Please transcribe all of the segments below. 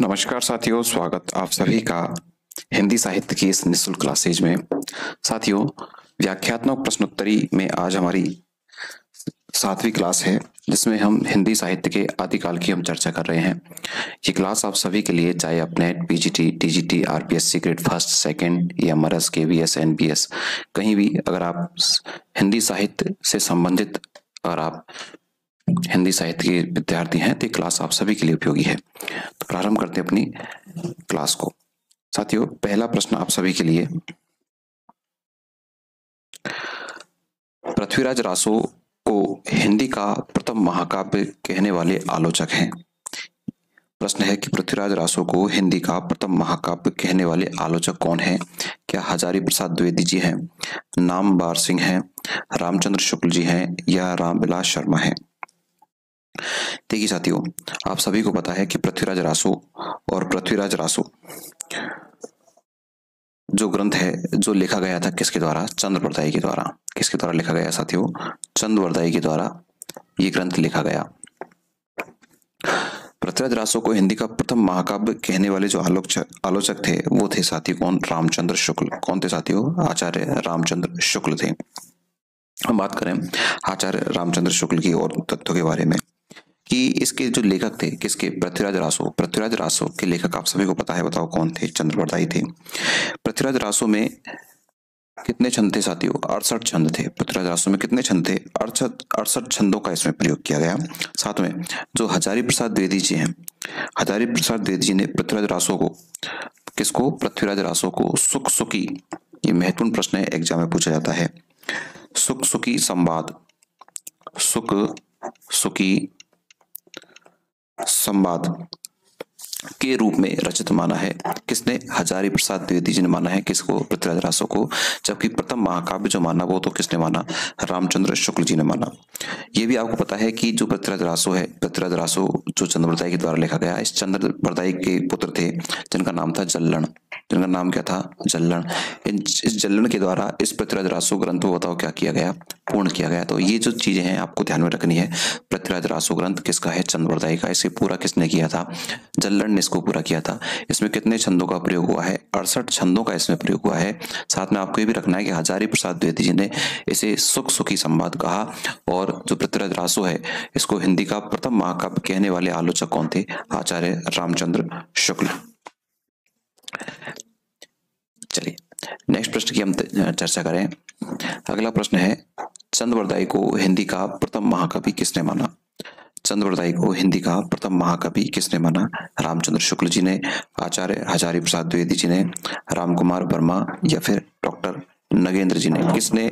नमस्कार साथियों, स्वागत आप सभी का हिंदी साहित्य की इस निःशुल्क क्लासेज में। साथियों, व्याख्यात्मक प्रश्नोत्तरी में आज हमारी 7वीं क्लास है, जिसमें हम हिंदी साहित्य के आदिकाल की हम चर्चा कर रहे हैं। ये क्लास आप सभी के लिए, चाहे आप net, PGT, TGT, RPSC grade first, second या मरस, केवीएस, एनपीएस, कहीं भी अगर आप हिंदी साहित्य से संबंधित अगर आप हिंदी साहित्य के विद्यार्थी हैं तो ये क्लास आप सभी के लिए उपयोगी है। तो प्रारंभ करते हैं अपनी क्लास को। साथियों, पहला प्रश्न आप सभी के लिए, पृथ्वीराज रासो को हिंदी का प्रथम महाकाव्य कहने वाले आलोचक हैं। प्रश्न है कि पृथ्वीराज रासो को हिंदी का प्रथम महाकाव्य कहने वाले आलोचक कौन है? क्या हजारी प्रसाद द्विवेदी जी हैं, नामवर सिंह हैं, रामचंद्र शुक्ल जी हैं या रामविलास शर्मा हैं? देखिए साथियों, आप सभी को पता है कि पृथ्वीराज रासो और पृथ्वीराज रासो जो ग्रंथ है, जो लिखा गया था किसके द्वारा? चंद्र बरदाई के द्वारा। किसके द्वारा लिखा गया साथियों? चंद्र बरदाई के द्वारा ये ग्रंथ लिखा गया। पृथ्वीराज रासो को हिंदी का प्रथम महाकाव्य कहने वाले जो आलोचक थे वो थे साथी कौन? रामचंद्र शुक्ल। कौन थे साथियों? आचार्य रामचंद्र शुक्ल थे। हम बात करें आचार्य रामचंद्र शुक्ल की और तथ्यों के बारे में कि इसके जो लेखक थे किसके? पृथ्वीराज रासो। पृथ्वीराज रासो के लेखक आप सभी को पता है, बताओ कौन थे? चंद्र बरदाई थे। पृथ्वीराज रासो में कितने छंद थे साथियों? 68 छंद थे। पृथ्वीराज रासो में कितने छंद थे? 68 छंदों का इसमें प्रयोग किया गया। साथ में जो हजारी प्रसाद द्विवेदी जी हैं, हजारी प्रसाद द्विवेदी जी ने पृथ्वीराज रासो को, किसको? पृथ्वीराज रासो को सुख सुखी, ये महत्वपूर्ण प्रश्न है, एग्जाम में पूछा जाता है, सुख सुखी संवाद, सुख सुखी संवाद के रूप में रचित माना है। किसने? हजारी प्रसाद द्विवेदी जी ने माना है। किसको? पृथ्वीराज रासो को। जबकि प्रथम महाकाव्य जो माना वो तो किसने माना? रामचंद्र शुक्ल जी ने माना। ये भी आपको पता है कि जो पृथ्वीराज रासो है, पृथ्वीराज रासो जो चंद्र बरदाई के द्वारा लिखा गया, इस चंद्र बरदाई के पुत्र थे जिनका नाम था जल्लण। जिनका नाम क्या था? जल्लण। इस जल्लण के द्वारा इस पृथ्वीराज रासो ग्रंथ को बताओ क्या किया गया? पूर्ण किया गया। तो ये जो चीजें हैं आपको ध्यान में रखनी है। पृथ्वीराज रासो ग्रंथ किसका है? चंद्र बरदाई का। इसे पूरा किसने किया था? जल्लण ने इसको पूरा किया था। इसमें कितने छंदों का प्रयोग हुआ है? 68 छंदों का इसमें प्रयोग हुआ है। साथ में आपको ये भी रखना है कि हजारी प्रसाद द्विवेदी जी ने इसे सुख सुखी संवाद कहा। और जो पृथ्वीराज रासो है, इसको हिंदी का प्रथम महाकाव्य कहने वाले आलोचक कौन थे? आचार्य रामचंद्र शुक्ल। चलिए नेक्स्ट प्रश्न की हम चर्चा करें। अगला प्रश्न है, चंद्र बरदाई को हिंदी का प्रथम महाकवि किसने माना? चंद्र बरदाई को हिंदी का प्रथम महाकवि किसने माना? रामचंद्र शुक्ल जी ने, आचार्य हजारी प्रसाद द्विवेदी जी ने, राम कुमार वर्मा या फिर डॉक्टर नगेंद्र जी ने? किसने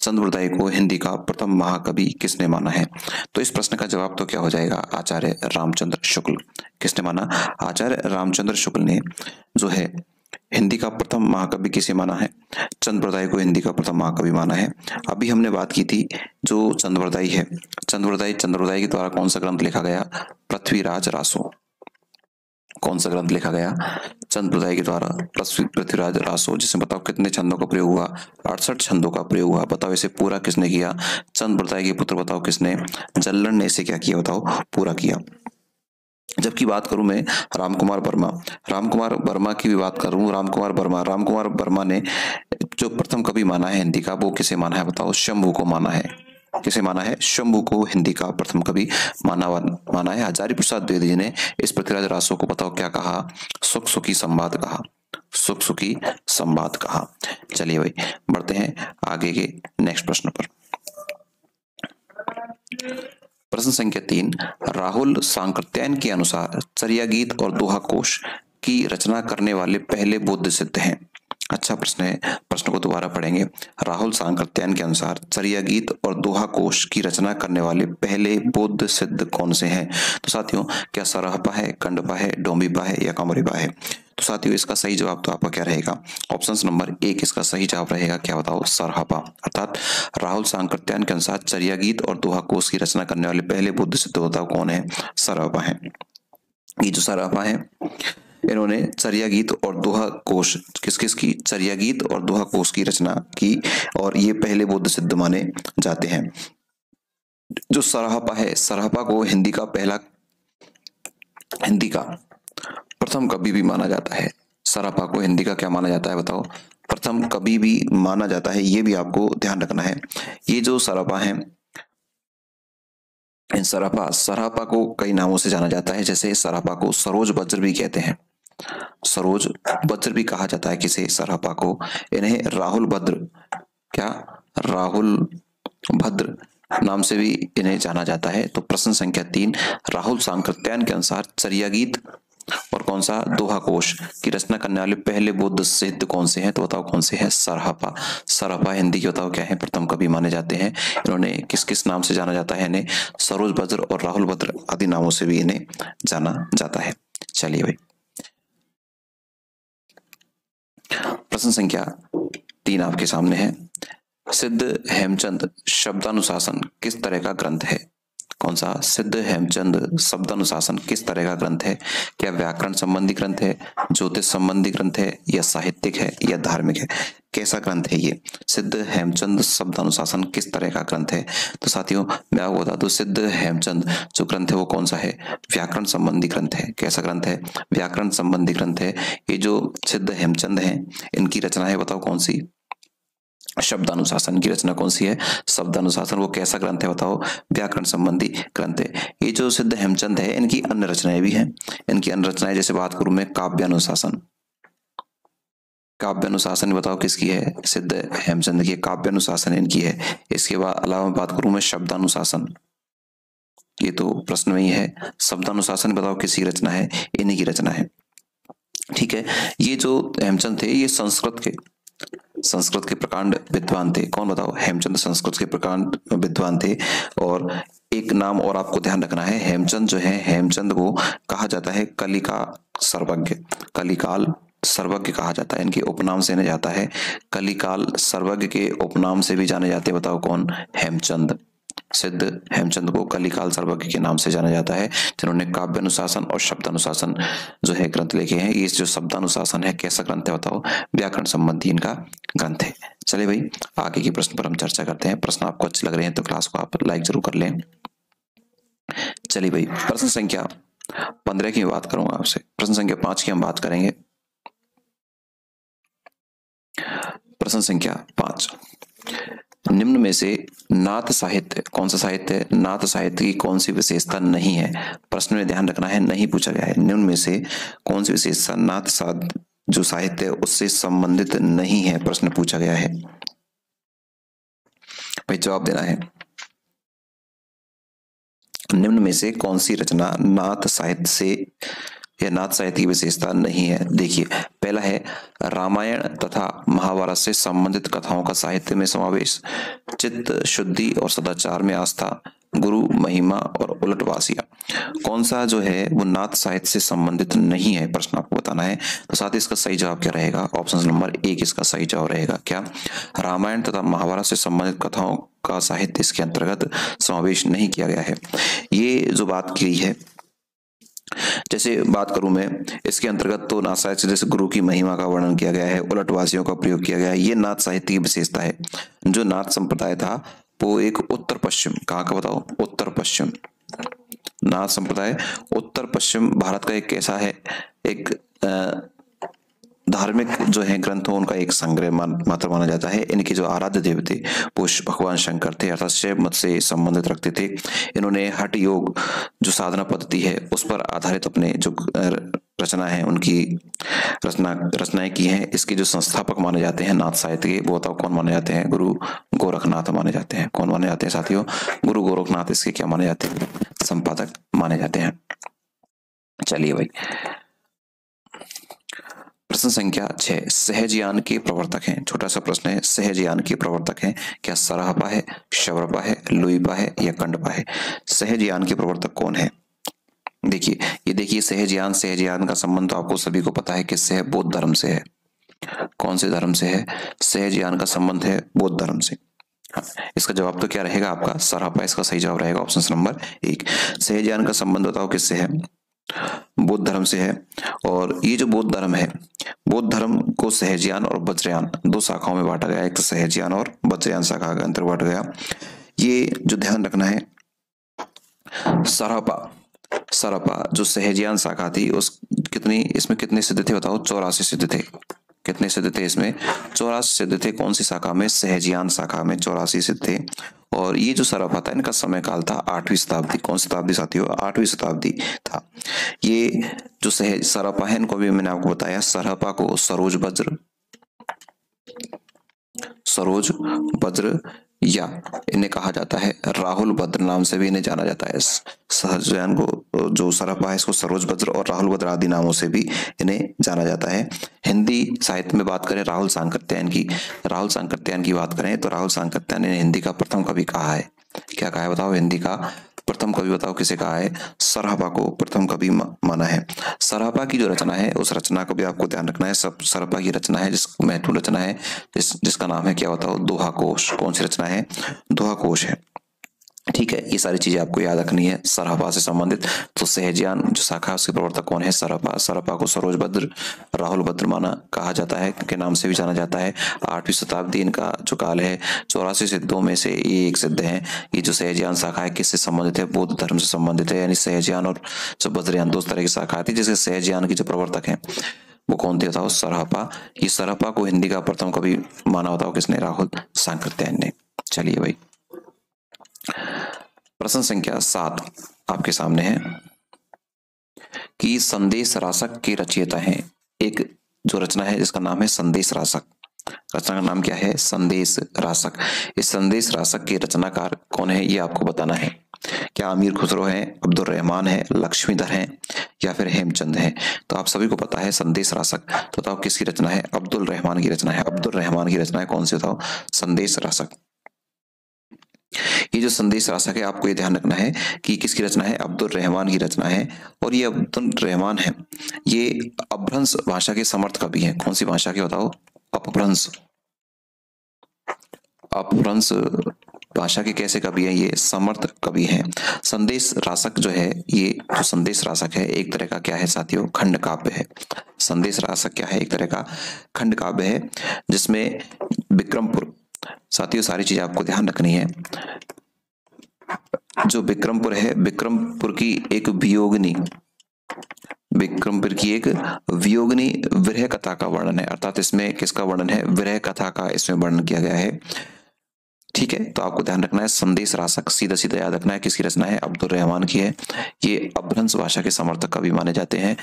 चंद्र बरदाई को हिंदी का प्रथम महाकवि किसने माना है? तो इस प्रश्न का जवाब तो क्या हो जाएगा? आचार्य रामचंद्र शुक्ल। किसने माना? आचार्य रामचंद्र शुक्ल ने जो है हिंदी का प्रथम महाकवि किसे माना है? चंद्र बरदाई को हिंदी का प्रथम महाकवि माना है। अभी हमने बात की थी जो चंद्र बरदाई है, चंद्र बरदाई के द्वारा कौन सा ग्रंथ लिखा गया? पृथ्वीराज रासो। कौन सा ग्रंथ लिखा गया? चंद्र बरदाई के द्वारा पृथ्वीराज रासो, जिसमें बताओ कितने छंदों का प्रयोग हुआ? 68 छंदों का प्रयोग हुआ। बताओ इसे पूरा किसने किया? चंद्र बरदाई के पुत्र बताओ किसने? जल्लण ने इसे क्या किया? बताओ पूरा किया। जबकि बात करूं मैं रामकुमार वर्मा की भी बात करूं, रामकुमार वर्मा ने जो प्रथम कवि माना है हिंदी का, वो किसे माना है? बताओ शंभू को माना है। किसे माना है? शंभू को हिंदी का प्रथम कवि माना है। हजारी प्रसाद द्विवेदी जी ने इस पृथ्वीराज रासो को बताओ क्या कहा? सुख सुखी संवाद कहा। सुख सुखी संवाद कहा। चलिए भाई बढ़ते हैं आगे के नेक्स्ट प्रश्न पर। प्रश्न संख्या 3, राहुल सांकृत्यायन के अनुसार चर्या गीत और दोहा कोश की रचना करने वाले पहले बौद्ध सिद्ध हैं। अच्छा प्रश्न है, प्रश्न को दोबारा पढ़ेंगे। राहुल सांकृत्यायन के अनुसार चर्या गीत और दोहा कोश की रचना करने वाले पहले बौद्ध सिद्ध कौन से हैं? तो साथियों, क्या सरहपा है, कंडपा है, डोम्बिपा है या कामोरिपा है? तो साथियों इसका सही जवाब तो आपका क्या रहेगा? ऑप्शन नंबर 1 इसका सही जवाब रहेगा। क्या बताओ? सरहपा। अर्थात राहुल सांकृत्यायन के अनुसार चर्या गीत और दोहा कोश की रचना करने वाले पहले बुद्ध सिद्ध बताओ कौन है? सरहपा है। ये जो सरहपा है, इन्होंने चर्या गीत और दोहा कोश किस-किसकी? चर्या गीत और दोहा कोश की रचना की और ये पहले बौद्ध सिद्ध माने जाते हैं। जो सरहपा है, सरहपा को हिंदी का प्रथम कवि भी माना जाता है। सरापा को हिंदी का क्या माना जाता है बताओ? प्रथम कवि भी माना जाता है, ये भी आपको ध्यान रखना है। ये जो सरापा है, इन सरापा को कई नामों से जाना जाता है। जैसे सरापा को सरोज वज्र भी कहते हैं, सरोज वज्र भी कहा जाता है किसे? सरापा को। इन्हें राहुल भद्र, क्या राहुल भद्र नाम से भी इन्हें जाना जाता है। तो प्रश्न संख्या 3, राहुल सांकृत्यायन के अनुसार चर्या गीत और कौन सा दोहा कोश की रचना करने वाले पहले बौद्ध साहित्य कौन से हैं? तो बताओ कौन से हैं? सरापा। सरापा हिंदी के बताओ क्या है? प्रथम कवि माने जाते हैं। इन्होंने किस किस नाम से जाना जाता है? इन्हें सरोज भद्र और राहुल भद्र आदि नामों से भी इन्हें जाना जाता है। चलिए भाई, प्रश्न संख्या 3 आपके सामने है। सिद्ध हेमचंद शब्दानुशासन किस तरह का ग्रंथ है? कौन सा? सिद्ध हेमचंद शब्दानुशासन किस तरह का ग्रंथ है? क्या व्याकरण संबंधी ग्रंथ है, ज्योतिष संबंधी ग्रंथ है, या साहित्यिक है, या धार्मिक है? कैसा ग्रंथ है ये? सिद्ध हेमचंद शब्दानुशासन किस तरह का ग्रंथ है? तो साथियों मैं आपको बता दूं, सिद्ध हेमचंद जो ग्रंथ है वो कौन सा है? व्याकरण संबंधी ग्रंथ है। कैसा ग्रंथ है? व्याकरण संबंधी ग्रंथ है। ये जो सिद्ध हेमचंद है, इनकी रचना है बताओ कौन सी? शब्दानुशासन की रचना कौन सी है? शब्दानुशासन। वो कैसा ग्रंथ है बताओ? व्याकरण संबंधी ग्रंथ है। ये जो सिद्ध हेमचंद है, इनकी अन्य रचनाएं भी हैं। इनकी अन्य रचनाएं जैसे बात करूं मैं, काव्यानुशासन। काव्यानुशासन बताओ किसकी है? सिद्ध हेमचंद की। काव्यानुशासन इनकी है। इसके बाद अलावा बात करूं मैं शब्दानुशासन, ये तो प्रश्न में ही है। शब्दानुशासन बताओ किसकी रचना है? इन्हीं की रचना है। ठीक है, ये जो हेमचंद थे ये संस्कृत के प्रकांड विद्वान थे। कौन बताओ? हेमचंद संस्कृत के प्रकांड विद्वान थे। और एक नाम और आपको ध्यान रखना है, हेमचंद जो है, हेमचंद को कहा जाता है कलिका सर्वज्ञ, कलिकाल सर्वज्ञ कहा जाता है। इनके उपनाम से इन्हें जाता है कलिकाल सर्वज्ञ के उपनाम से भी जाने जाते हैं। बताओ कौन? हेमचंद। सिद्ध हेमचंद को कलिकाल सर्वज्ञ के नाम से जाना जाता है, जिन्होंने काव्यानुशासन और शब्दानुशासन जो है ग्रंथ लिखे हैं। ये जो शब्दानुशासन है कैसा ग्रंथ है बताओ? व्याकरण संबंधी इनका ग्रंथ है। चलिए भाई, आगे के प्रश्न पर हम चर्चा करते हैं। प्रश्न आपको अच्छे लग रहे हैं तो क्लास को आप लाइक जरूर कर लें। चलिए भाई, प्रश्न संख्या 15 की बात करूंगा आपसे। प्रश्न संख्या 5 की हम बात करेंगे। प्रश्न संख्या 5, निम्न में से नाथ साहित्य, कौन सा साहित्य? नाथ साहित्य की कौन सी विशेषता नहीं है? प्रश्न में ध्यान रखना है, नहीं पूछा गया है। निम्न में से कौन सी विशेषता नाथ जो साहित्य है उससे संबंधित नहीं है, प्रश्न पूछा गया है। भाई जवाब देना है। निम्न में से कौन सी रचना नाथ साहित्य से या नाथ साहित्य की विशेषता नहीं है? देखिए, पहला है रामायण तथा महाभारत से संबंधित कथाओं का साहित्य में समावेश, चित्त शुद्धि और सदाचार में आस्था, गुरु महिमा और उलटवासिया। कौन सा जो है वो नाथ साहित्य से संबंधित नहीं है, प्रश्न आपको बताना है। तो साथ ही इसका सही जवाब क्या रहेगा? ऑप्शन नंबर 1 इसका सही जवाब रहेगा। क्या? रामायण तथा महाभारत से संबंधित कथाओं का साहित्य इसके अंतर्गत समावेश नहीं किया गया है। ये जो बात की है, जैसे बात करूं मैं, इसके अंतर्गत तो नाथ साहित्य जैसे गुरु की महिमा का वर्णन किया गया है, उलटवासियों का प्रयोग किया गया है। ये नाथ साहित्य की विशेषता है। जो नाथ संप्रदाय था वो एक उत्तर पश्चिम, कहाँ का बताओ? उत्तर पश्चिम। नाथ संप्रदाय उत्तर पश्चिम भारत का एक कैसा है? एक धार्मिक जो है ग्रंथों उनका एक संग्रह मात्र माना जाता है। इनके जो आराध्य देवते वो भगवान शंकर थे, अर्थात शैव मत से संबंधित रखते थे। इन्होंने हठ योग जो साधना पद्धति है उस पर आधारित अपने जो रचना है उनकी रचनाएं की हैं। इसके जो संस्थापक माने जाते हैं नाथ साहित्य के, वो बताओ कौन माने जाते हैं? गुरु गोरखनाथ माने जाते हैं। कौन माने जाते हैं साथियों? गुरु गोरखनाथ इसके क्या माने जाते हैं? संपादक माने जाते हैं। चलिए भाई, प्रश्न संख्या 6, सहजयान के प्रवर्तक हैं। छोटा सा प्रश्न है, सहजयान के प्रवर्तक हैं। क्या सराहपा है, शबरपा है, लुईपा है, या कंडपा है? सहजयान के प्रवर्तक कौन है? देखिए, ये देखिए सहजयान का संबंध तो आपको सभी को पता है किससे है? बौद्ध धर्म से है। कौन से धर्म से है? सहजयान का संबंध है बौद्ध धर्म से। हाँ, इसका जवाब तो क्या रहेगा आपका? सराहपा इसका सही जवाब रहेगा, ऑप्शन नंबर 1। सहजयान का संबंध बताओ किससे है? बौद्ध धर्म से है। और ये जो बौद्ध धर्म है, बौद्ध धर्म को सहजयान और वज्रयान दो शाखाओं में बांटा गया। एक तो सहजयान और वज्रयान शाखा के अंतर्गत बांटा गया। ये जो ध्यान रखना है, सरापा जो सहजयान शाखा थी उसके इसमें कितने सिद्ध थे बताओ? 84 सिद्ध थे। कितने सिद्ध थे इसमें? 84 सिद्ध थे। कौन सी शाखा में? सहजियान शाखा में 84 सिद्ध थे। और ये जो सरपा था इनका समय काल था 8वीं शताब्दी। कौन सी शताब्दी साथियों? 8वीं शताब्दी था। ये जो सरपा है इनको भी मैंने आपको बताया, सरपा को सरोज वज्र या इन्हें कहा जाता है राहुल भद्र नाम से भी इन्हें जाना जाता है। सहजयान को जो सरपा है इसको सरोज भद्र और राहुल भद्र आदि नामों से भी इन्हें जाना जाता है। हिंदी साहित्य में बात करें राहुल सांकृत्यायन की बात करें तो राहुल सांकृत्यायन ने हिंदी का प्रथम कवि कहा है। क्या कहा है बताओ? हिंदी का प्रथम कवि बताओ किसे कहा है? सरपा को प्रथम कवि माना है। सरपा की जो रचना है उस रचना को भी आपको ध्यान रखना है। सरपा की रचना है, जिस महत्वपूर्ण रचना है जिसका नाम है क्या बताओ? दोहा कोश। कौन सी रचना है? दोहा कोश है। ठीक है, ये सारी चीजें आपको याद रखनी है सरपा से संबंधित। तो सहजियान जो शाखा उसके प्रवर्तक कौन है? सरपा को सरोज भद्र, राहुल भद्र माना कहा जाता है, के नाम से भी जाना जाता है। 8वीं शताब्दी इनका जो काल है, 84 सिद्धों में से ये एक सिद्ध है। ये जो सहजियान शाखा है किससे संबंधित है? बौद्ध धर्म से संबंधित है। यानी सहजियान और जो भद्रयान दो तरह की शाखा थी, जिसके सहजियान की जो प्रवर्तक है वो कौन थे बताओ? सरपा। ये सरपा को हिंदी का प्रथम कवि माना बताओ किसने? राहुल सांकृत्यायन ने। चलिए भाई, प्रश्न संख्या 7 आपके सामने है कि संदेश रासक के रचयिता हैं। एक जो रचना है जिसका नाम है संदेश रासक। रचना का नाम क्या है? संदेश रासक। इस संदेश रासक के रचनाकार कौन है ये आपको बताना है। क्या अमीर खुसरो है, अब्दुल रहमान है, लक्ष्मीधर है या फिर हेमचंद है? तो आप सभी को पता है संदेश रासक। तो बताओ किसकी रचना है? अब्दुल रहमान की रचना है। अब्दुल रहमान की रचना है कौन सी बताओ? संदेश रासक। ये जो संदेश रासक है आपको ये ध्यान रखना है कि किसकी रचना है? अब्दुल रहमान की रचना है। और ये अब्दुल रहमान है ये अपभ्रंश भाषा के समर्थ कवि हैं। कौन सी भाषा के बताओ? अपभ्रंश भाषा के कैसे कवि है? ये समर्थ कवि हैं। संदेश रासक जो है, ये जो संदेश रासक है एक तरह का क्या है साथियों? खंड काव्य है। संदेश रासक क्या है? एक तरह का खंड काव्य है, जिसमें विक्रमपुर, साथियों सारी चीजें आपको ध्यान रखनी है। जो विक्रमपुर है, विक्रमपुर की एक वियोगनी विरह कथा का वर्णन है। अर्थात इसमें किसका वर्णन है? विरह कथा का इसमें वर्णन किया गया है। ठीक है, तो आपको ध्यान रखना है संदेश रासक सीधा सीधा याद रखना है किसकी रचना है? अब्दुल रहमान की है। ये अपभ्रंश भाषा के समर्थक कवि माने जाते हैं।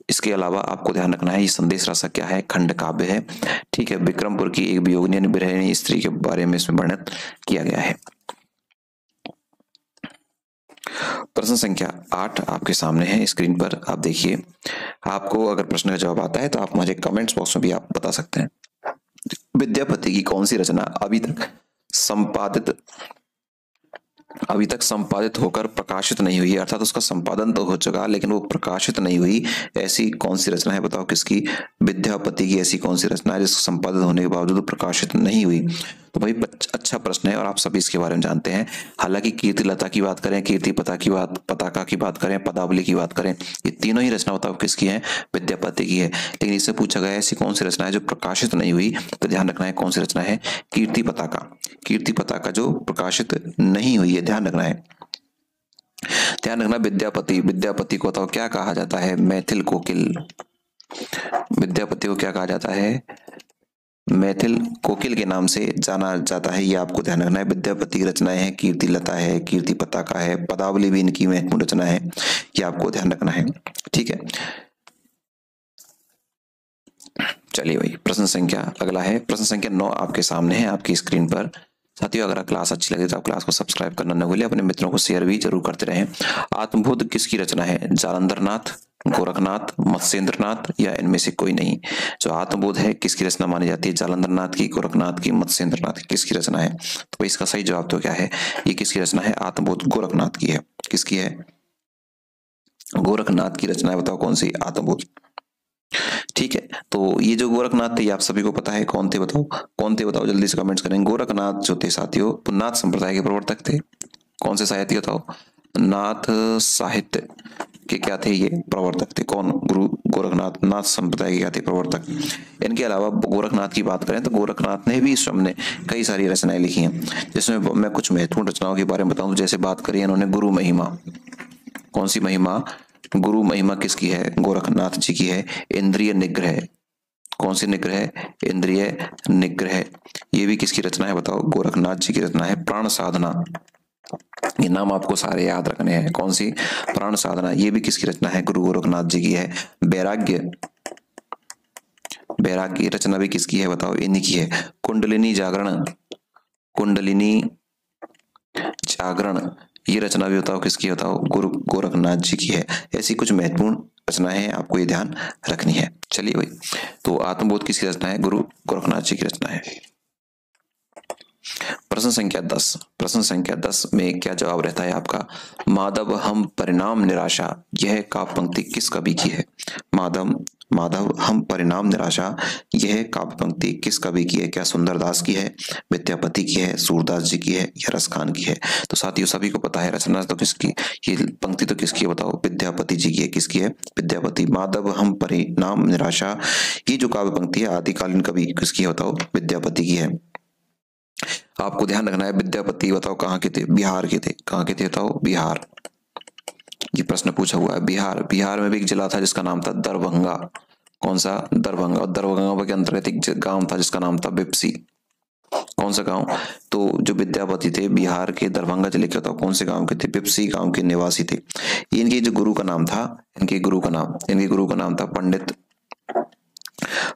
इसके अलावा आपको ध्यान रखना है ये संदेश रासक क्या है? खंड काव्य है। ठीक है, विक्रमपुर की एक वियोगिनी विरहिणी स्त्री के बारे में इसमें वर्णन किया गया है। प्रश्न संख्या 8 आपके सामने है स्क्रीन पर, आप देखिए। आपको अगर प्रश्न का जवाब आता है तो आप मुझे कमेंट्स बॉक्स में भी आप बता सकते हैं। विद्यापति की कौन सी रचना अभी तक संपादित होकर प्रकाशित नहीं हुई है? अर्थात उसका संपादन तो हो चुका लेकिन वो प्रकाशित नहीं हुई, ऐसी कौन सी रचना है बताओ किसकी? विद्यापति की ऐसी कौन सी रचना है जिसको संपादित होने के बावजूद प्रकाशित नहीं हुई? तो भाई अच्छा प्रश्न है और आप सभी इसके बारे में जानते हैं। हालांकि कीर्तिलता की बात करें, कीर्ति पताका की बात करें, पदावली की बात करें, ये तीनों ही रचना बताओ किसकी है? विद्यापति की है। लेकिन इससे पूछा गया ऐसी कौन सी रचना है जो प्रकाशित नहीं हुई? तो ध्यान रखना है कौन सी रचना है? कीर्ति पताका जो प्रकाशित नहीं हुई है, ध्यान रखना है। ध्यान रखना, विद्यापति को तो क्या कहा जाता है? मैथिल कोकिल। विद्यापति को क्या कहा जाता है? मैथिल कोकिल के नाम से जाना जाता है। ये आपको ध्यान रखना है। विद्यापति की रचनाएं हैं कीर्तिलता है, कीर्ति पताका है, पदावली भी इनकी महत्वपूर्ण रचना है। ये आपको ध्यान रखना है। ठीक है, चलिए भाई प्रश्न संख्या अगला है। प्रश्न संख्या 9 आपके सामने है आपकी स्क्रीन पर। साथियों अगर क्लास अच्छी लगे तो आप क्लास को सब्सक्राइब करना न भूलिए, अपने मित्रों को शेयर भी जरूर करते रहें। आत्मबोध किसकी रचना है? जालंधरनाथ, गोरखनाथ, मत्स्येंद्रनाथ या इनमें से कोई नहीं? जो आत्मबोध है किसकी रचना मानी जाती है? जालंधरनाथ की, गोरखनाथ की, मत्स्येंद्रनाथ की, किसकी रचना है? तो इसका सही जवाब तो क्या है? ये किसकी रचना है? आत्मबोध गोरखनाथ की है। किसकी है? गोरखनाथ की रचना है। बताओ कौन सी? आत्मबोध। ठीक है, तो ये जो गोरखनाथ थे आप सभी को पता है कौन थे? बताओ जल्दी से कमेंट्स करें। गोरखनाथ जो थे साथियों तो नाथ संप्रदाय के प्रवर्तक थे। कौन से साहित्य बताओ? नाथ साहित्य के क्या थे? ये प्रवर्तक थे। कौन? गुरु गोरखनाथ नाथ संप्रदाय के क्या थे? प्रवर्तक। इनके अलावा गोरखनाथ की बात करें तो गोरखनाथ ने भी स्वयं ने कई सारी रचनाएं लिखी हैं, जिसमें मैं कुछ महत्वपूर्ण रचनाओं के बारे में बताऊं। जैसे बात करिए इन्होंने गुरु महिमा। कौन सी महिमा? गुरु महिमा किसकी है? गोरखनाथ जी की है। इंद्रिय निग्रह, कौन सी निग्रह? इंद्रिय निग्रह, ये भी किसकी रचना है बताओ? गोरखनाथ जी की रचना है। प्राण साधना, ये नाम आपको सारे याद रखने हैं। कौन सी? प्राण साधना, ये भी किसकी रचना है? गुरु गोरखनाथ जी की है। वैराग्य, वैराग्य रचना भी किसकी है बताओ? इन्हीं की है। कुंडलिनी जागरण, कुंडलिनी जागरण, ये रचना भी बताओ किसकी है? बताओ गुरु गोरखनाथ जी की है। ऐसी कुछ महत्वपूर्ण रचनाएं हैं, आपको ये ध्यान रखनी है। चलिए भाई, तो आत्मबोध किसकी रचना है? गुरु गोरखनाथ जी की रचना है। प्रश्न संख्या 10, प्रश्न संख्या 10 में क्या जवाब रहता है आपका? माधव हम परिणाम निराशा, यह काव्य पंक्ति किस कवि की है? माधव हम परिणाम निराशा, यह काव्य पंक्ति किस कवि की है? क्या सुंदरदास की है, विद्यापति की है, सूरदास जी की है, या रसखान की है? तो साथियों सभी को पता है रचना तो किसकी, ये पंक्ति तो किसकी है बताओ? विद्यापति जी की है। किसकी है? विद्यापति। माधव हम परिणाम निराशा, ये जो काव्य पंक्ति है आदिकालीन कवि किसकी है बताओ? विद्यापति की है। आपको ध्यान रखना है, विद्यापति बताओ कहाँ के थे? बिहार के थे। कहाँ के थे बताओ? बिहार। ये प्रश्न पूछा हुआ है। बिहार, बिहार में भी एक जिला था जिसका नाम था दरभंगा। कौन सा? दरभंगा। और दरभंगा के अंतर्गत एक गांव था जिसका नाम था बिपसी। कौन सा गांव? तो जो विद्यापति थे बिहार के दरभंगा जिले के, बताओ कौन से गांव के थे? बिपसी गांव के निवासी थे। इनके जो गुरु का नाम था, इनके गुरु का नाम था पंडित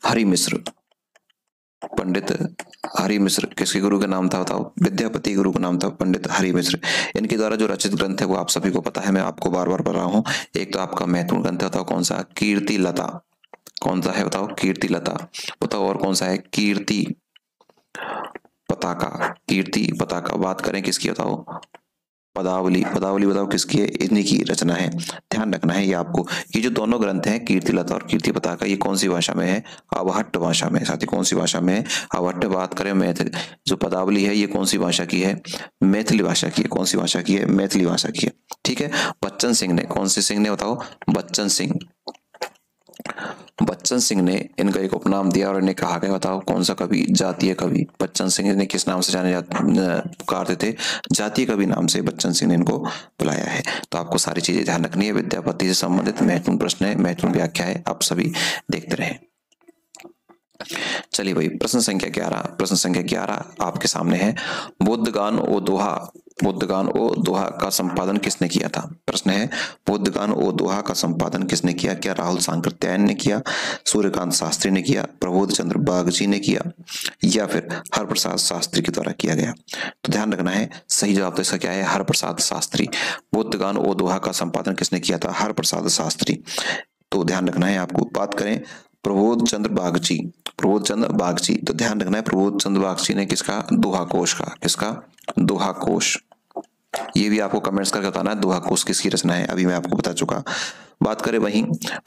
हरि मिश्र। पंडित हरि मिश्र किसके गुरु का नाम था बताओ? विद्यापति गुरु का नाम था पंडित हरि मिश्र। इनके द्वारा जो रचित ग्रंथ है वो आप सभी को पता है, मैं आपको बार बार पढ़ रहा हूँ। एक तो आपका महत्वपूर्ण ग्रंथ है, बताओ कौन सा? कीर्ति लता। कौन सा है बताओ? कीर्ति लता। बताओ और कौन सा है? कीर्ति पताका। कीर्ति पताका। बात करें किसकी बताओ? पदावली। पदावली बताओ किसकी है? इन्हीं की रचना है। ध्यान रखना है ये आपको। ये जो दोनों ग्रंथ हैं कीर्ति लता और कीर्ति पताका, ये कौन सी भाषा में है? अवहट्ट भाषा में। साथ ही कौन सी भाषा में है? अवहट्ट। बात करें मैथिली, जो पदावली है ये कौन सी भाषा की है? मैथिली भाषा की है। कौन सी भाषा की है? मैथिली भाषा की है। ठीक है। बच्चन सिंह ने, कौन से सिंह ने बताओ? बच्चन सिंह। बच्चन सिंह ने इनका एक उपनाम दिया और इन्हें कहा गया, बताओ कौन सा कवि? जातीय कवि। बच्चन सिंह ने किस नाम से जाने पुकारते थे? जातीय कवि नाम से बच्चन सिंह ने इनको बुलाया है। तो आपको सारी चीजें ध्यान रखनी है। विद्यापति से संबंधित महत्वपूर्ण प्रश्न है, महत्वपूर्ण व्याख्या है, आप सभी देखते रहें। चलिए भाई, प्रश्न संख्या 11, प्रश्न संख्या 11 आपके सामने है। बुद्धगान ओ दोहा, बुद्धगान ओ दोहा का संपादन किसने किया था? प्रश्न है, बुद्धगान ओ दोहा का संपादन किसने किया? क्या राहुल सांकृत्यायन ने किया, सूर्यकांत शास्त्री ने किया, प्रबोध चंद्र बागची ने किया, या फिर हरप्रसाद शास्त्री के द्वारा किया गया? तो ध्यान रखना है, सही जवाब तो इसका क्या है? हरप्रसाद शास्त्री। बुद्धगान ओ दोहा का संपादन किसने किया था? हरप्रसाद शास्त्री। तो ध्यान रखना है आपको। बात करें प्रबोध चंद्र बागची, प्रबोध चंद्र बागची, तो ध्यान रखना है प्रबोध चंद्र बागची ने किसका? दोहा कोश का। किसका? दोहा कोश। ये भी आपको कमेंट्स करके बताना है दोहा कोश किसकी रचना है, अभी मैं आपको बता चुका। बात करें वहीं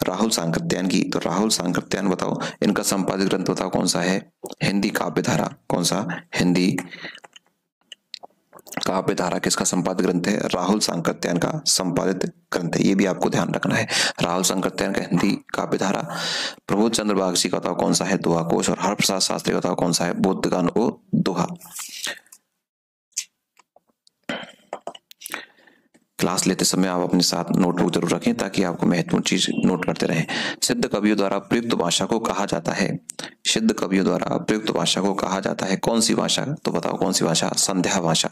राहुल सांकृत्यायन की, तो राहुल सांकृत्यायन बताओ इनका संपादित ग्रंथ बताओ कौन सा है? हिंदी काव्य धारा। कौन सा? हिंदी काव्य धारा किसका संपादित ग्रंथ है? राहुल सांकृत्यायन का संपादित ग्रंथ है। ये भी आपको ध्यान रखना है। राहुल सांकृत्यायन का हिंदी काव्य धारा, प्रबोध चंद्र बागची का बताओ कौन सा है? दोहा कोश, और हरप्रसाद शास्त्री का बताओ कौन सा है? बुद्धगान ओ दोहा। क्लास लेते समय आप अपने साथ नोटबुक जरूर रखें ताकि आपको महत्वपूर्ण चीज नोट करते रहें। सिद्ध कवियों द्वारा प्रयुक्त भाषा को कहा जाता है, सिद्ध कवियों द्वारा प्रयुक्त भाषा को कहा जाता है कौन सी भाषा? तो बताओ कौन सी भाषा? संध्या भाषा।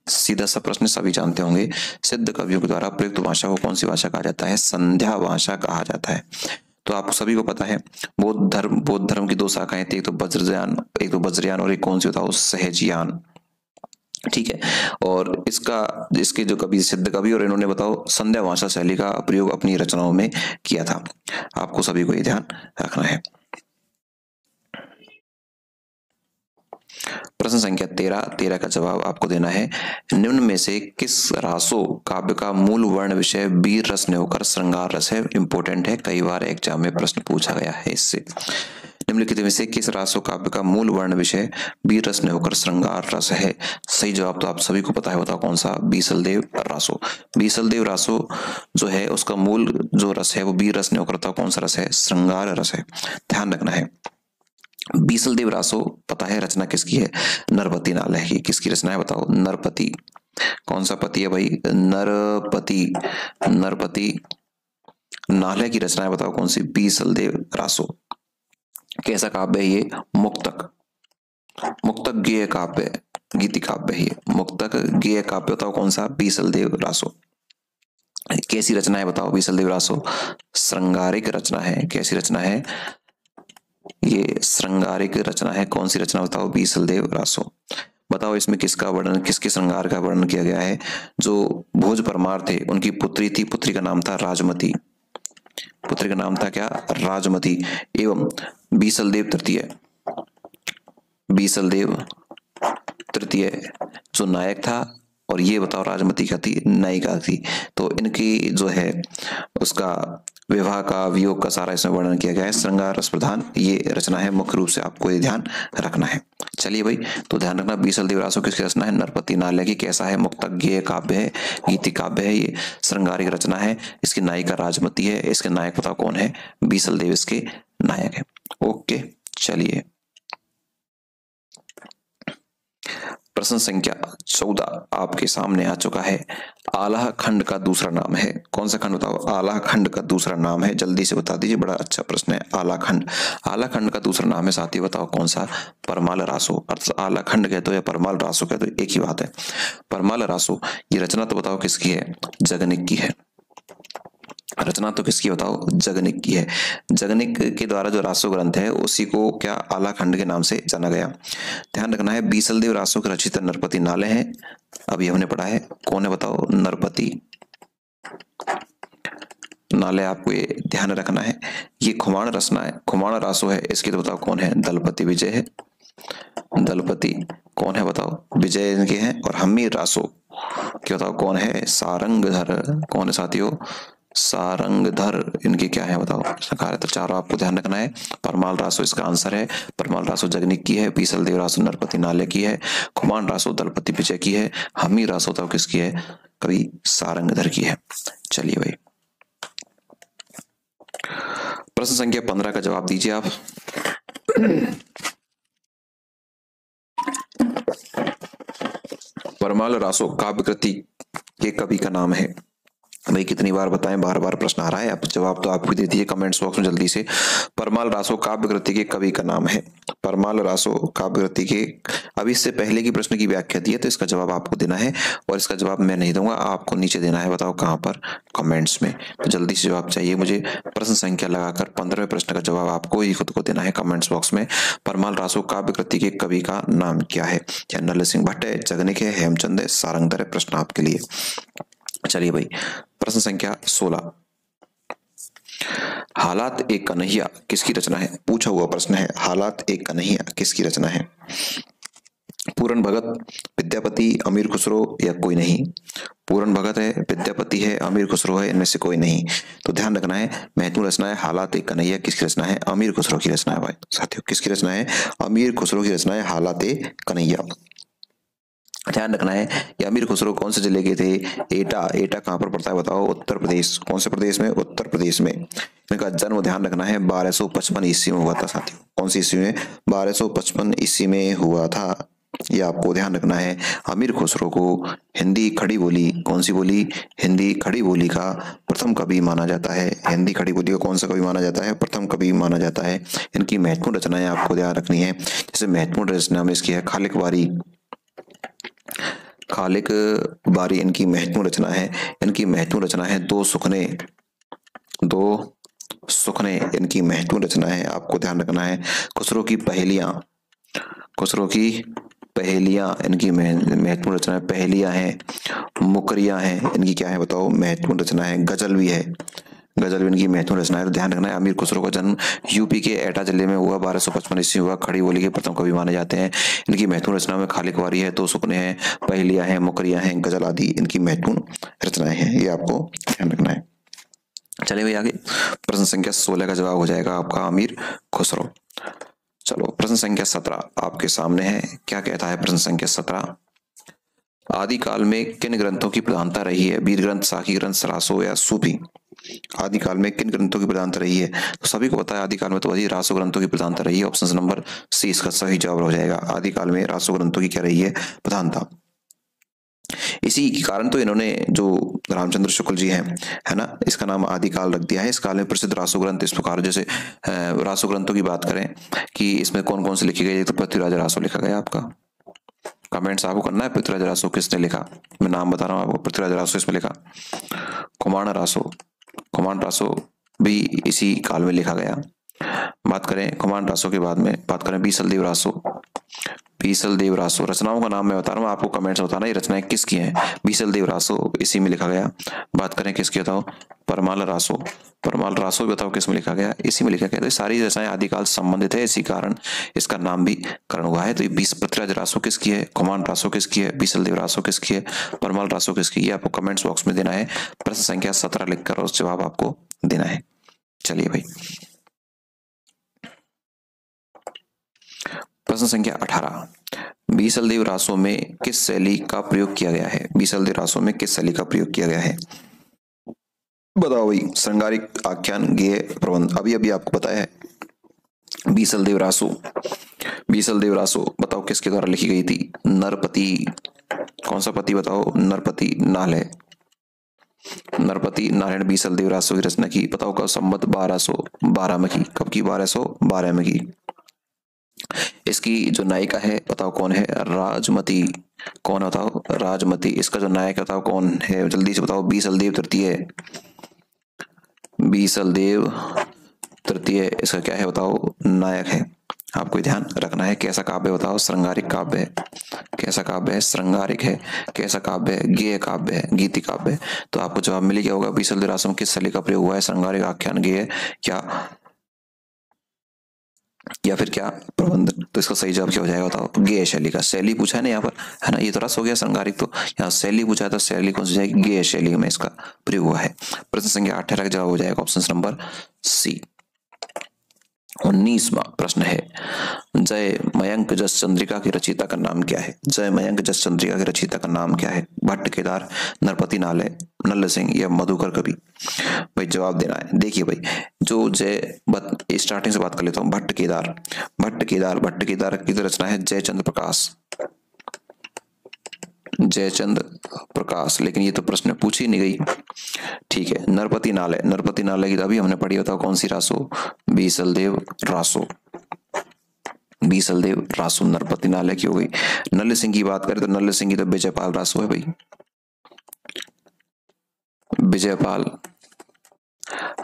सीधा सा प्रश्न, सभी जानते होंगे। सिद्ध कवियों के द्वारा प्रयुक्त भाषा को कौन सी भाषा कहा जाता है? संध्या भाषा कहा जाता है। तो आपको सभी को पता है बौद्ध धर्म की दो शाखाएं थी, एक तो वज्रयान और एक कौन सी बताओ? सहजयान। ठीक है। और इसके जो कवि सिद्ध कवि और इन्होंने बताओ संध्या भाषा शैली का प्रयोग अपनी रचनाओं में किया था। आपको सभी को ये ध्यान रखना है। प्रश्न संख्या 13 का जवाब आपको देना है। निम्न में से किस रासो काव्य का मूल वर्ण विषय वीर रस ने होकर श्रृंगार रस है? इंपोर्टेंट है, कई बार एग्जाम में प्रश्न पूछा गया है इससे। निम्नलिखित में से किस रासो काव्य का मूल वर्ण विषय वीर रस ने होकर श्रृंगार रस है? सही जवाब तो आप सभी को पता है, बताओ कौन सा? बीसलदेव रासो। बीसलदेव रासो जो है उसका मूल जो रस है वो वीर रस ने होकर, बताओ कौन सा रस है? श्रृंगार रस है। ध्यान रखना है। बीसलदेव रासो पता है रचना किसकी है? नरपति नालय की। किसकी रचना है बताओ? नरपति। कौन सा पति है भाई? नरपति। नरपति नाले की रचनाएं बताओ कौन सी? बीसलदेव रासो। कैसा काव्य है ये? मुक्तक। मुक्तक गेय काव्य, गीति काव्य है ये। मुक्तक गेय काव्य बताओ कौन सा? बीसलदेव रासो। कैसी रचना है बताओ बीसलदेव रासो? श्रृंगारिक रचना है। कैसी रचना है? ये श्रृंगारिक रचना है। कौन सी रचना बताओ? बीसलदेव रासो। बताओ इसमें किसका वर्णन, किसके श्रृंगार का वर्णन किया गया है? जो भोज परमार थे उनकी पुत्री थी, पुत्री का नाम था राजमती। पुत्री का नाम था क्या? राजमती। एवं बीसलदेव तृतीय, बीसलदेव तृतीय जो नायक था, और ये बताओ राजमती क्या थी? नायिका थी। तो इनकी जो है उसका विवाह का, वियोग का सारा इसमें वर्णन किया गया है। श्रृंगार रस प्रधान ये रचना है, मुख्य रूप से आपको ये ध्यान रखना है। चलिए भाई, तो ध्यान रखना बीसलदेव रासो किसकी रचना है? नरपति नाले की। कैसा है? मुक्तक गेय काव्य है, गीति काव्य है, ये श्रृंगारिक रचना है। इसकी नायिका राजमती है। इसके नायक बताओ कौन है? बीसलदेव इसके नायक है। ओके, चलिए प्रश्न संख्या 14 आपके सामने आ चुका है। आलाह खंड का दूसरा नाम है। कौन सा खंड बताओ? आलाह खंड का दूसरा नाम है। जल्दी से बता दीजिए, बड़ा अच्छा प्रश्न है। आलाह खंड, आलाह खंड का दूसरा नाम है साथी, बताओ कौन सा? परमाल रासो। अर्थात आलाह खंड कहते हो या परमाल रासो कहते हो, एक ही बात है। परमाल रासो ये रचना तो बताओ किसकी है? जगनिक की है। रचना तो किसकी बताओ? जगनिक की है। जगनिक के द्वारा जो रासो ग्रंथ है उसी को क्या आला खंड के नाम से जाना गया। ध्यान रखना है बीसलदेव रासो के रचित नरपति नाले हैं। अभी हमने पढ़ा है, कौन है बताओ? नरपति नाले। आपको ये ध्यान रखना है। ये खुमाण रचना है, खुमाण रासो है। इसकी तो बताओ कौन है? दलपति विजय है। दलपति कौन है बताओ? विजय इनके हैं। और हम्मी रासो क्या बताओ कौन है? सारंगधर। कौन है साथियों? सारंगधर इनकी क्या है बताओ? सकार। तो चारों आपको ध्यान रखना है। परमाल रासो इसका आंसर है। परमाल रासो जगनिक की है, बीसलदेव रासो नरपति नाले की है, खुमान रासो दलपति विजय की है, हमी रासो तो किसकी है? कवि सारंगधर की है। चलिए भाई, प्रश्न संख्या 15 का जवाब दीजिए आप। परमाल रासो काव्य कृति के कवि का नाम है। भाई कितनी बार बताएं, बार बार प्रश्न आ रहा है। अब जवाब तो आप भी दे दीजिए कमेंट्स बॉक्स में जल्दी से। परमाल रासो काव्य कृति के कवि का नाम है। परमाल रासो काव्य कृति के, अब इससे पहले की प्रश्न की व्याख्या दी है तो इसका जवाब आपको देना है, और इसका जवाब मैं नहीं दूंगा, आपको नीचे देना है। बताओ कहां पर? कमेंट्स में। तो जल्दी से जवाब चाहिए मुझे। प्रश्न संख्या लगाकर 15वें प्रश्न का जवाब आपको ही खुद को देना है कमेंट्स बॉक्स में। परमाल रासो काव्य कृति के कवि का नाम क्या है? क्या नरल सिंह भट्ट है, जगनिक है, हेमचंद है, सारंगधर है? प्रश्न आपके लिए। चलिए भाई, प्रश्न संख्या 16। हालात एक कन्हैया किसकी रचना है? पूछा हुआ प्रश्न है। हालात एक कन्हैया किसकी रचना है? पूरन भगत, विद्यापति, अमीर खुसरो या कोई नहीं? पूरन भगत है, विद्यापति है, अमीर खुसरो है, इनमें से कोई नहीं। तो ध्यान रखना है, महत्वपूर्ण रचना है हालात एक कन्हैया किसकी रचना है? अमीर खुसरो की रचना है। भाई साथियों किसकी रचना है? अमीर खुसरो की रचना है हालात एक कन्हैया। ध्यान रखना है, ये अमीर खुसरो कौन से जिले के थे? एटा। एटा कहां पर पड़ता है बताओ? उत्तर प्रदेश। कौन से प्रदेश में? उत्तर प्रदेश में। इनका जन्म ध्यान रखना है 1255 ईस्वी में हुआ था साथियों। कौन सी ईस्वी में? 1255 ईस्वी में हुआ था। ये आपको ध्यान रखना है। अमीर खुसरो को हिंदी खड़ी बोली, कौन सी बोली? हिंदी खड़ी बोली का प्रथम कवि माना जाता है। हिंदी खड़ी बोली का कौन सा कवि माना जाता है? प्रथम कवि माना जाता है। इनकी महत्वपूर्ण रचनाएं आपको ध्यान रखनी है। जैसे महत्वपूर्ण रचना में इसकी है खालिक बारी। खालिक बारी इनकी महत्वपूर्ण रचना है। इनकी महत्वपूर्ण रचना है दो सुखने। दो सुखने इनकी महत्वपूर्ण रचना है, आपको ध्यान रखना है। खुसरो की पहेलियां, खुसरो की पहेलियां इनकी महत्वपूर्ण रचना है। पहेलियां हैं, मुकरियां हैं, इनकी क्या है बताओ? महत्वपूर्ण रचना है। गजल भी है, गजल भी इनकी महत्वपूर्ण रचना है। तो ध्यान रखना है, अमीर खुसरो का जन्म यूपी के एटा जिले में हुआ, 1255 ईस्वी हुआ। खड़ी बोली के प्रथम कवि माने जाते हैं। इनकी महत्वपूर्ण रचना में खालिक वारी है, दो सुपने हैं, पहेलियां हैं, मुकरियां हैं, गजल आदि इनकी महत्वपूर्ण रचनाएं हैं। ये आपको ध्यान रखना है। चलिए भाई आगे, प्रश्न संख्या 16 का जवाब हो जाएगा आपका अमीर खुसरो। चलो प्रश्न संख्या 17 आपके सामने है। क्या कहता है प्रश्न संख्या 17? आदिकाल में किन ग्रंथों की प्रधानता रही है? वीर ग्रंथ, साखी ग्रंथ, सरासो या सूफी? आदिकाल में किन ग्रंथों की प्रधानता रही है? तो सभी को पता है आदिकाल में तो वही रासो ग्रंथों की प्रधानता रही है। ऑप्शन नंबर सी इसका सही जवाब हो जाएगा। आदिकाल में रासो ग्रंथों की क्या रही है? प्रधानता। इसी के कारण तो इन्होंने जो रामचंद्र शुक्ल जी हैं, है ना, इसका नाम आदिकाल रख दिया है। इस काल में प्रसिद्ध रासो ग्रंथ इस प्रकार, जैसे रासो ग्रंथों की बात करें कि इसमें कौन कौन से लिखे गए, तो पृथ्वीराज रासो लिखा गया आपका। कमेंट्स आपको करना है पृथ्वीराज रासो किसने लिखा, मैं नाम बता रहा हूँ आपको। पृथ्वीराज रासो इसमें लिखा, कुमाण रासो, कुमाण रासो भी इसी काल में लिखा गया। बात करें कुमाण रासो के बाद में बात करें बीसल देव रासो, बीसल देव रासो, रचनाओं का नाम मैं बता रहा हूँ आपको, कमेंट्स बताना ये रचनाएं किसकी हैं। बीसल देव रासो इसी में लिखा गया। बात करें किसकी बताओ, परमाल रासो, परमाल रासो बताओ किस में लिखा गया, इसी में लिखा गया। तो सारी रचनाएं आदिकाल से संबंधित है, इसी कारण इसका नाम भी करण हुआ है। तो ये पृथ्वीराज रासो किसकी है, कुमाण रासो किसकी है, बीसल देव रासो किसकी है, परमाल रासो किसकी, ये आपको कमेंट्स बॉक्स में देना है। प्रश्न संख्या 17 लिखकर उस जवाब आपको देना है। चलिए भाई, प्रश्न संख्या 18, बीसल देव रासो में किस शैली का प्रयोग किया गया है, बीसल देव रासो में किस शैली का प्रयोग किया गया है, बताओ भाई। श्रृंगारिक, आख्यान, गेय, प्रबंध, अभी अभी आपको बताया है। बीसल देव रासो, बीसल देव रासो बताओ किसके द्वारा लिखी गई थी, नरपति, कौन सा पति बताओ, नरपति नाल है, नरपति नारायण बीसल देव रासो की रचना की। बताओ कब, संवत 1212 में की, कब की, 1212 में की। इसकी जो नायिका है बताओ कौन है, राजमती, कौन बताओ, राजमती। इसका जो नायक बताओ कौन है, जल्दी से बताओ। बीसल देव तृतीय, बीसल देव तृतीय इसका क्या है बताओ, नायक है। आपको ध्यान रखना है। कैसा काव्य बताओ, श्रृंगारिक काव्य है। कैसा काव्य है, श्रृंगारिक है। कैसा काव्य है, गेय काव्य है, गीति काव्य है। तो आपको जवाब मिल गया होगा। बीसल देव रासो में किस शैली का प्रयोग हुआ है, श्रृंगारिक, आख्यान, गेय या फिर क्या, प्रबंध। तो इसका सही जवाब क्या हो जाएगा बताओ, गेय शैली का। शैली पूछा है ना यहाँ पर, है ना, ये तो रस हो गया श्रृंगारिक, तो यहाँ शैली पूछा है तो शैली कौन सी जाएगी, गेय शैली में इसका प्रयोग हुआ है। प्रश्न संख्या 18 का जवाब हो जाएगा ऑप्शन नंबर सी। 19वां प्रश्न है, जय मयंक जस चंद्रिका की रचयिता का नाम क्या है, जय मयंक जस चंद्रिका की रचयिता का नाम क्या है, भट्ट, केदार, नरपति नालय, नल्ल सिंह या मधुकर कवि। भाई जवाब देना है। देखिए भाई, जो स्टार्टिंग से बात कर लेता हूँ। भट्ट केदार, भट्ट केदार, भट्ट केदार की रचना है जयचंद्र प्रकाश, जयचंद्र प्रकाश, लेकिन ये तो प्रश्न पूछ ही नहीं गई। ठीक है, नरपति नालय, नरपति नालय की तो अभी हमने पढ़ी, बताओ कौन सी रासो, बीसल देव रासो, बीसल देव रासो नरपति नालय की हो गई। नल्ल सिंह की बात करें तो नल्ल सिंह की तो विजयपाल रासो है भाई, विजयपाल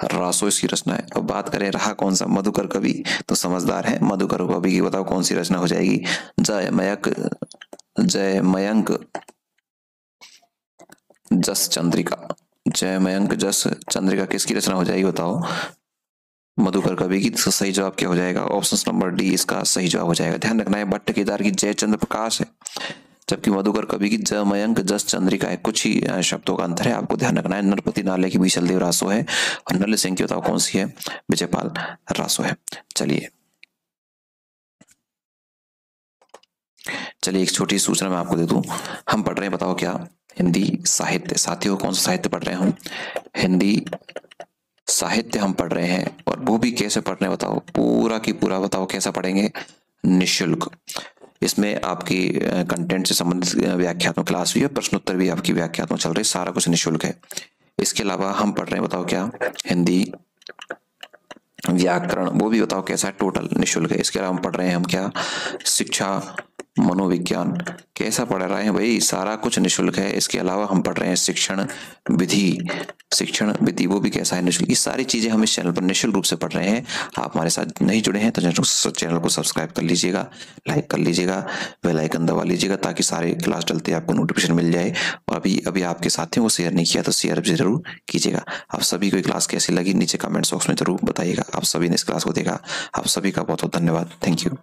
रासो इसकी रचना है। अब बात करें रहा कौन सा, मधुकर कवि, तो समझदार है, मधुकर कवि की बताओ कौन सी रचना हो जाएगी, जय मयंक जस चंद्रिका, जय मयंक जस चंद्रिका किसकी रचना हो जाएगी बताओ, मधुकर कवि की। तो सही जवाब क्या हो जाएगा, ऑप्शन नंबर डी इसका सही जवाब हो जाएगा। ध्यान रखना है, भट्ट केदार की जयचंद्र प्रकाश है, जबकि मधुकर कवि की जय मयंक जस चंद्रिका है। कुछ ही शब्दों का अंतर है, आपको ध्यान रखना है। नरपति नालय की बीसल देव रासो है और नल्ल सिंह की बताओ कौन सी है, विजयपाल रासो है। चलिए चलिए, एक छोटी सूचना मैं आपको दे दूं, हम पढ़ रहे हैं बताओ क्या, हिंदी साहित्य। साथियों कौन सा साहित्य पढ़ रहे हैं हम, हिंदी साहित्य हम पढ़ रहे हैं। और वो भी कैसे पढ़ रहे हैं बताओ, पूरा की पूरा बताओ कैसा पढ़ेंगे, निःशुल्क। इसमें आपकी कंटेंट से संबंधित व्याख्यात्मक क्लास भी है, प्रश्नोत्तर भी आपकी व्याख्यात्मक चल रही, सारा कुछ निःशुल्क है। इसके अलावा हम पढ़ रहे हैं बताओ क्या, हिंदी व्याकरण, वो भी बताओ कैसा है, टोटल निःशुल्क है। इसके अलावा हम पढ़ रहे हैं हम क्या, शिक्षा मनोविज्ञान, कैसा पढ़ रहे हैं भाई, सारा कुछ निःशुल्क है। इसके अलावा हम पढ़ रहे हैं शिक्षण विधि, शिक्षण विधि वो भी कैसा है, निःशुल्क। ये सारी चीजें हम इस चैनल पर निःशुल्क रूप से पढ़ रहे हैं। आप हमारे साथ नहीं जुड़े हैं तो चैनल को सब्सक्राइब कर लीजिएगा, लाइक कर लीजिएगा, बेल आइकन दबा लीजिएगा ताकि सारे क्लास डलते आपको नोटिफिकेशन मिल जाए। और अभी आपके साथियों को शेयर नहीं किया तो शेयर भी जरूर कीजिएगा। आप सभी को क्लास कैसी लगी नीचे कमेंट बॉक्स में जरूर बताइएगा। आप सभी ने इस क्लास को देखा, आप सभी का बहुत बहुत धन्यवाद। Thank you.